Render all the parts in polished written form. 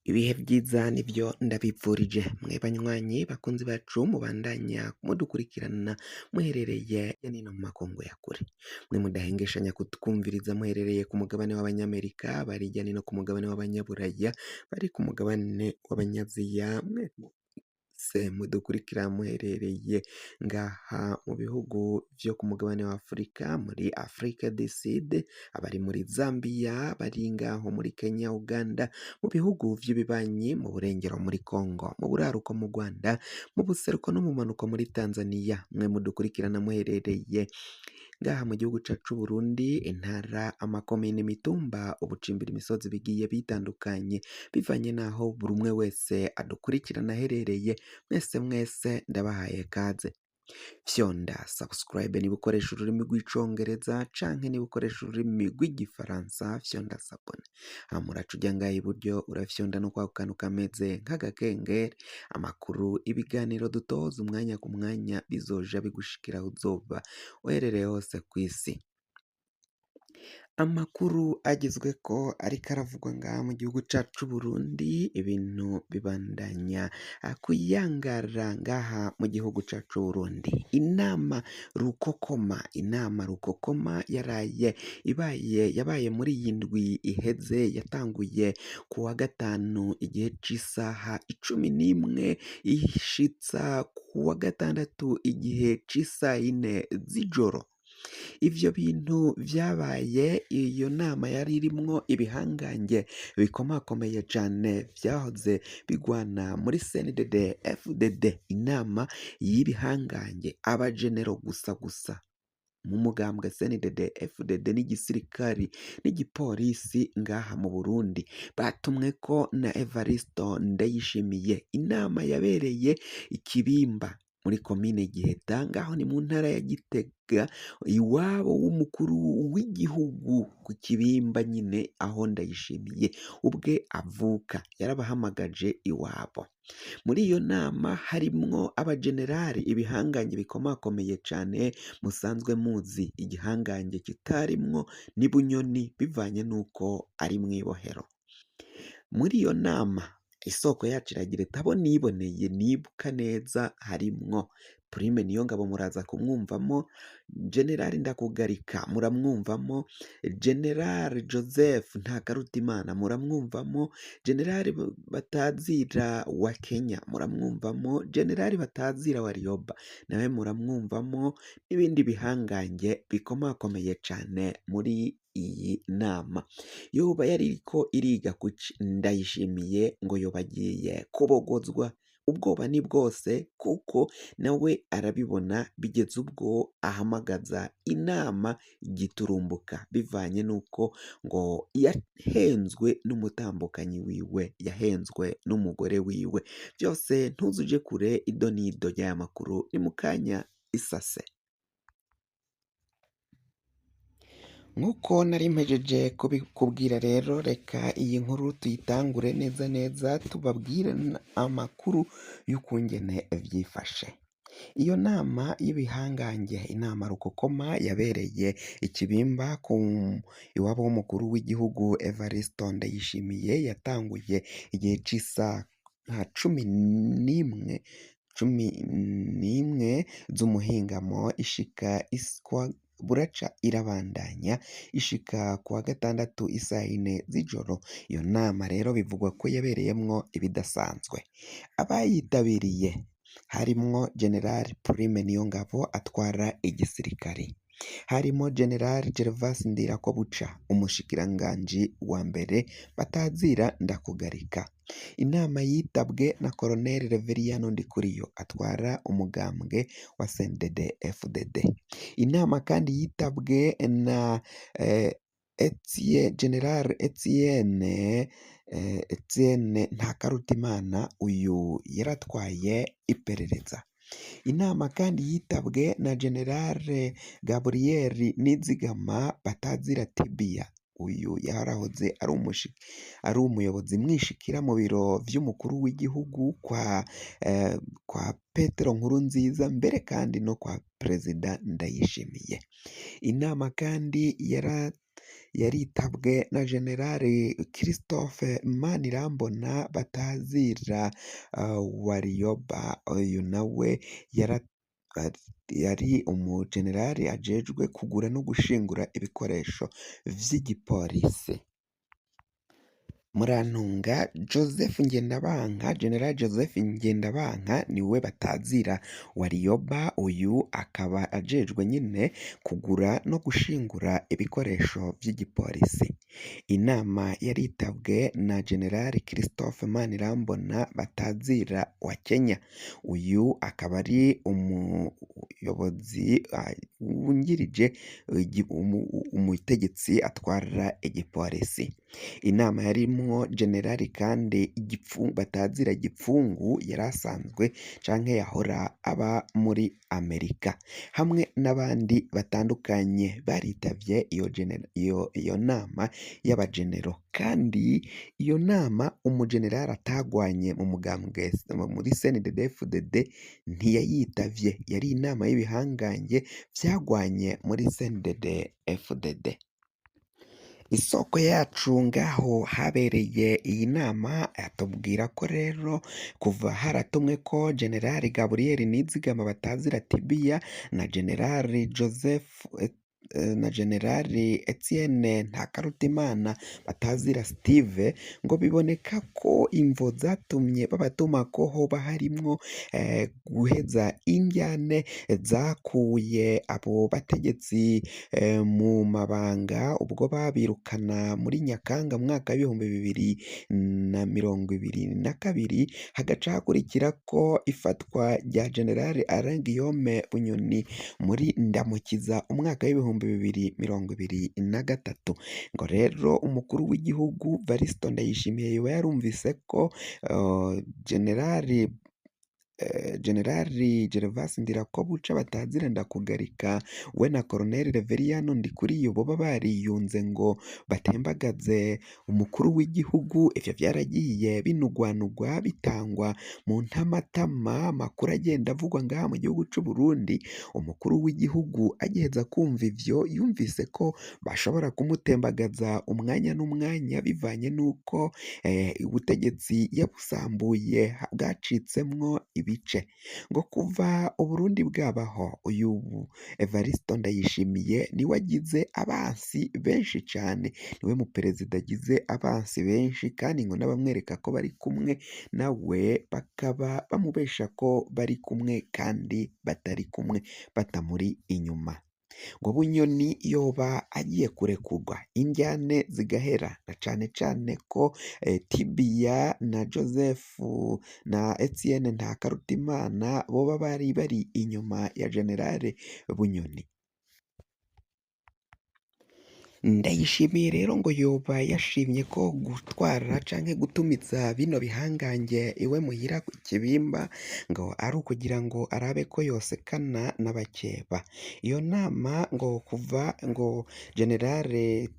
Ibihe vyiza nivyo ndabipfurije mwe banywanyi bakunzi bacu mubandanya mudukurikirana muherereye hirya no hino mu makungu ya kure, mwe mudahengeshanya kutwumviriza muherereye ku mugabane w'abanyamerika, bari hirya no hino ku mugabane w'abanyaburaya, bari ku mugabane w'abanyaziya, mwese mudukurikira muherereye ngaha mu bihugu vyo ku mugabane wa Afurika, muri Afrique du Sud, abari muri Zambia, bari ngaho muri Kenya, Uganda, mu bihugu vy'ibibanyi, mu burengero muri Congo, mu buraruko mu Rwanda, mu buseruko no mu manuko muri Tanzania, mwe mudukurikirana muherereye ngaha mu gihugu cacu Burundi, intara, amakomine, imitumba, ubucimbira, imisozi bigiye bitandukanye bivanye naho buri umwe wese adukurikirana aherereye, mwese ndabahaye kaze. Fyonda subscribe niba ukoresha ururimi rw'icongereza canke niba ukoresha ururimi rw'igifaransa fyonda sabone, hama uraca uja ngaha iburyo urafyonda no kwako kantu kameze nk'agakengeri, amakuru, ibiganiro dutoza umwanya ku mwanya bizoja bigushikira aho uzoba uherereye hose kw'isi. Amakuru agezweko ariko aravugwa ngaha mu gihugu cacu Burundi, ibintu bibandanya kuyangara ngaha mu gihugu cacu Burundi. Inama rukokoma yabaye muri iyi ndwi iheze, yatanguye ku wa gatanu igihe c'isaha 11 ishitsa ku wa gatandatu igihe c'isaha 4 z'ijoro. Ivyo bintu vyabaye, iyo nama yari irimwo ibihangange bikomakomeye cane vyahoze bigwana muri CNDD FDD, inama y'ibihangange, abajenero gusa mu mugambwe CNDD FDD n'igisirikari n'igipolisi ngaha mu Burundi, batumweko na Evaristo Ndayishimiye. Inama yabereye Ikibimba muri komine Giheta, ngaho ni mu ntara ya Gitega, iwabo w'umukuru w'igihugu, ku Kibimba nyine aho Ndayishimiye ubwe avuka, yarabahamagaje iwabo. Muri iyo nama harimwo abajenerali, ibihangange bikomakomeye cane musanzwe muzi. Igihangange kitarimwo ni Bunyoni bivanye n'uko ari mw'ibohero. Muri iyo nama isoko yacu iragira iti abo niboneye nibuka neza harimwo Prime Niyongabo, muraza kumwumvamo. Generali Ndakugarika muramwumvamo, Generali Joseph Ntakarutimana muramwumvamo, Generali Batazira wa Kenya muramwumvamo, Generali Batazira wa Ryoba nawe muramwumvamo, n'ibindi bihangange bikomakomeye cane muri iyi nama. Yoba yariko iriga kuki Ndayishimiye ngo yoba agiye kubogozwa? Ubwoba ni bwose, kuko nawe arabibona, bigeze ubwo ahamagaza inama giturumbuka, bivanye n'uko ngo yahenzwe n'umutambukanyi wiwe, yahenzwe n'umugore wiwe. Vyose ntuzuje kure, ido n'ido ry'aya makuru ni mu kanya isase. Nk'uko nari mpejeje kubikubwira rero, reka iyi nkuru tuyitangure neza tubabwire amakuru y'ukungene vyifashe. Iyo nama y'ibihangange, inama rukokoma yabereye Ikibimba ku iwabo w'umukuru w'igihugu Evaristo Ndayishimiye, yatanguye igihe c'isaha 11 z'umuhingamo ishika buraca irabandanya ishika ku wa gatandatu isaha 4 z'ijoro. Iyo nama rero bivugwa ko yabereyemwo ibidasanzwe. Abayitabiriye harimwo General Prime Niyongabo atwara igisirikari, harimo General Gervas Ndirakobuca umushikiranganji wa mbere, Batazira Ndakugarika. Inama yitabwe na Colonel Reveriyano Ndikuriyo atwara umugambwe wa CNDD FDD. Inama kandi yitabwe na General Etienne Ntakarutimana, uyu yaratwaye iperereza. Inama kandi yitabwe na General Gabriel Nizigama Batazira Tibia, uyu yarahoze ari umuyobozi mwishikira mu biro vy'umukuru w'igihugu kwa Petero Nkurunziza, mbere kandi no kwa Perezida Ndayishimiye. Inama kandi yaritabwe na Generali Christophe Manirambona batazira Warioba. Uyu nawe yari umujenerali ajejwe kugura no gushingura ibikoresho vy'igipolisi. Murantunga Joseph Ngendabanka, General Joseph Ngendabanka niwe batazira Warioba. Uyu akaba ajejwe nyine kugura no gushingura ibikoresho vy'igipolisi. Inama yaritabwe na General Christophe Manirambona batazira wa Kenya. Uyu akaba ari umuyobozi wungirije umutegetsi atwara igipolisi. Inama yarimwo generali kandi batazira Gipfungu yari asanzwe canke yahora aba muri Amerika, hamwe n'abandi batandukanye baritavye iyo nama y'abagenero. Kandi iyo nama umujenerali atagwanye mu mugambwe muri CNDD-FDD ntiyayitavye, yari inama y'ibihangange vyagwanye muri CNDD-FDD. Isoko yacu ngaho habereye iyi nama atubwira ko rero kuva haratumwe ko Generali Gabriel Nizigama batazira Tibia na Generali na Generali Etienne Ntakarutimana batazira Steve, ngo biboneka ko imvo zatumye babatuma ko hoba harimwo guheza injyane zakuye abo bategetsi mu mabanga ubwo babirukana muri Nyakanga mwaka w'2022, hagaca hakurikira ko ifatwa rya Generali Alain Guillaume Bunyoni muri Ndamukiza umwaka w'2023. Ngo rero umukuru w'igihugu Varisito Ndayishimiye yoba yarumvise ko Generali Gervas Ndirakobuca batazira Ndakugarika we na Colonel Reveriyano Ndikuriyo boba bariyunze ngo batembagaze umukuru w'igihugu. Ivyo vyaragiye binugwanugwa bitangwa mu ntamatama, amakuru agenda avugwa ngaha mu gihugu c'u Burundi. Umukuru w'igihugu agiheza kumva ivyo yumvise ko bashobora kumutembagaza umwanya n'umwanya bivanye n'uko ubutegetsi yabusambuye bwacitsemwo ibice. Ngo kuva Uburundi bwabaho uyu Evariste Ndayishimiye niwe agize abansi benshi cane, niwe muperezida agize abansi benshi, kandi ngo n'abamwereka ko bari kumwe nawe bakaba bamubesha ko bari kumwe kandi batari kumwe, batamuri inyuma. Ngo Bunyoni yoba agiye kurekurwa injyane zigahera, na cane cane ko Tibia na Joseph na Etienne Ntakarutimana boba bari inyuma ya Generale Bunyoni. Ndayishimiye rero ngo yoba yashimye ko gutwara canke gutumiza bino bihangange iwe muhira ku Kibimba ngo ari ukugira ngo arabe ko yosekana n'abakeba. Iyo nama ngo kuva ngo Generale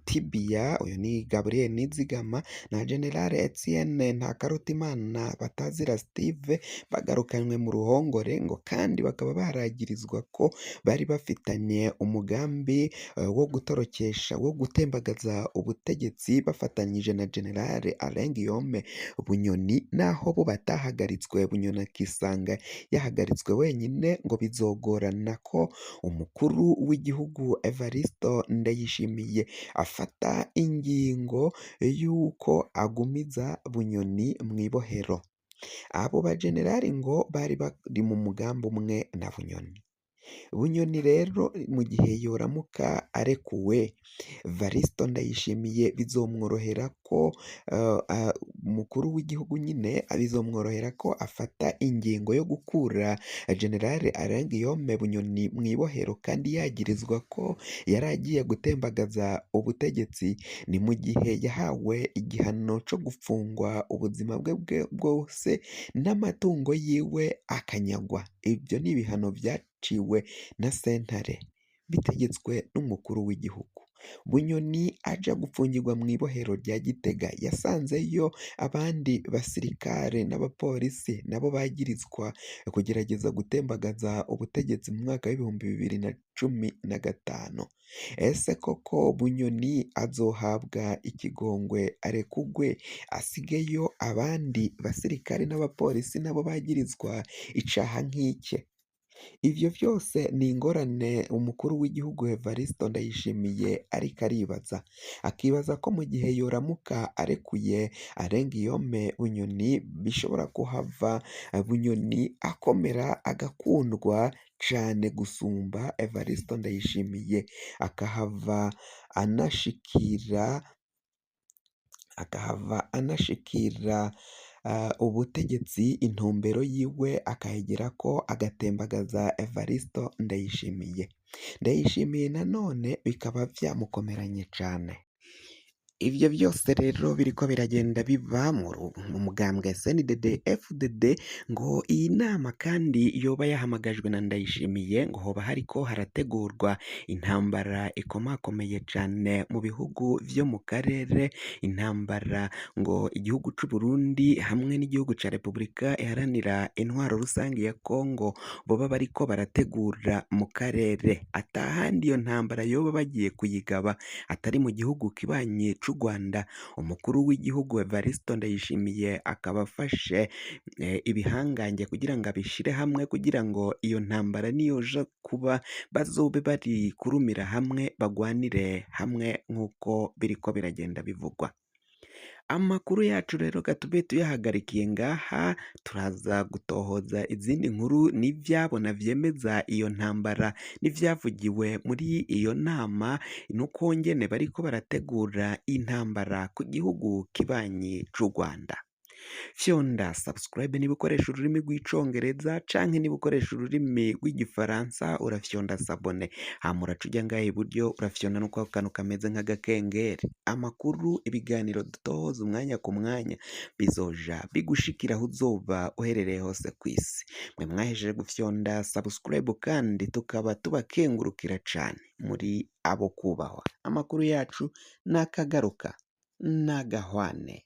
Tibia, uyu ni Gabriel Nizigama, na Generale Etienne Ntakarutimana batazira Steve bagarukanywe mu ruhongore, ngo kandi bakaba baragirizwa ko bari bafitanye umugambi wo gutorokesha, wo gutembagaza ubutegetsi bafatanyije na Generale Alain Guillaume Bunyoni, naho bo batahagaritswe, Bunyoni akisanga yahagaritswe wenyine. Ngo bizogorana ko umukuru w'igihugu Evariste Ndayishimiye afata ingingo y'uko agumiza Bunyoni mw'ibohero. Abo bajenerali ngo bari bari mu mugambi umwe na Bunyoni. Bunyoni rero mu gihe yoramuka arekuwe, Varisito Ndayishimiye bizomworohera ko umukuru w'igihugu nyine bizomworohera ko afata ingingo yo gukura Generale Alain Guillaume Bunyoni mw'ibohero, kandi yagirizwa ko yari agiye gutembagaza ubutegetsi. Ni mu gihe yahawe igihano co gufungwa ubuzima bwe bwose n'amatungo yiwe akanyagwa. Ibyo ni ibihano vyaciwe na sentare bitegetswe n'umukuru w'igihugu. Bunyoni aja gupfungirwa mu ibohero rya Gitega yasanzeyo abandi basirikare n'abapolisi nabo bagirizwa kugerageza gutembagaza ubutegetsi mu mwaka w'ibihumbi 2015. Ese koko Bunyoni azohabwa ikigongwe arekugwe asigeyo abandi basirikare n'abapolisi nabo bagirizwa icaha nk'ike? Ivyo vyose ni ingorane umukuru w'igihugu Evariste Ndayishimiye ariko aribaza, akibaza ko mu gihe yoramuka arekuye Arenguiyome Bunyoni bishobora kuhava Bunyoni akomera agakundwa cane gusumba Evariste Ndayishimiye, akahava anashikira ubutegetsi intumbero yiwe akayigerako agatembagaza Evariste Ndayishimiye. Ndayishimiye nanone bikaba vyamukomeranye cane. Ivyo vyose rero biriko biragenda biva mu mugambwe CNDD FDD, ngo iyi nama kandi yoba yahamagajwe na Ndayishimiye ngo hoba hariko harategurwa intambara ikomakomeye cane mu bihugu vyo mu karere, intambara ngo igihugu c'u Burundi hamwe n'igihugu ca Repubulika iharanira intwaro rusange ya Kongo boba bariko barategura mu karere, atahandi iyo ntambara yoba bagiye kuyigaba atari mu gihugu kibanyi c'u Rwanda. Umukuru w'igihugu Evariste Ndayishimiye akaba afashe ibihangange kugira ngo abishire hamwe kugira ngo iyo ntambara niyoja kuba bazobe bari kurumira hamwe bagwanire hamwe nk'uko biriko biragenda bivugwa. Amakuru yacu rero gatube tuyahagarikiye ngaha, turaza gutohoza izindi nkuru n'ivyabona vyemeza iyo ntambara n'ivyavugiwe muri iyo nama, n'ukungene bariko barategura intambara ku gihugu kibanyi c'u Rwanda. Fyonda subscribe niba ukoresha ururimi rw'icongereza canke niba ukoresha ururimi rw'igifaransa urafyonda sabone, hama uraca uja ngaha iburyo urafyonda no kwako kantu kameze nk'agakengeri. Amakuru, ibiganiro dutohoza umwanya ku mwanya bizoja bigushikira aho uzoba uherereye hose kw'isi. Mwe mwahejeje gufyonda subscribe kandi tukaba tubakengurukira cane, muri abo kubahwa. Amakuru yacu nakagaruka nagahwane.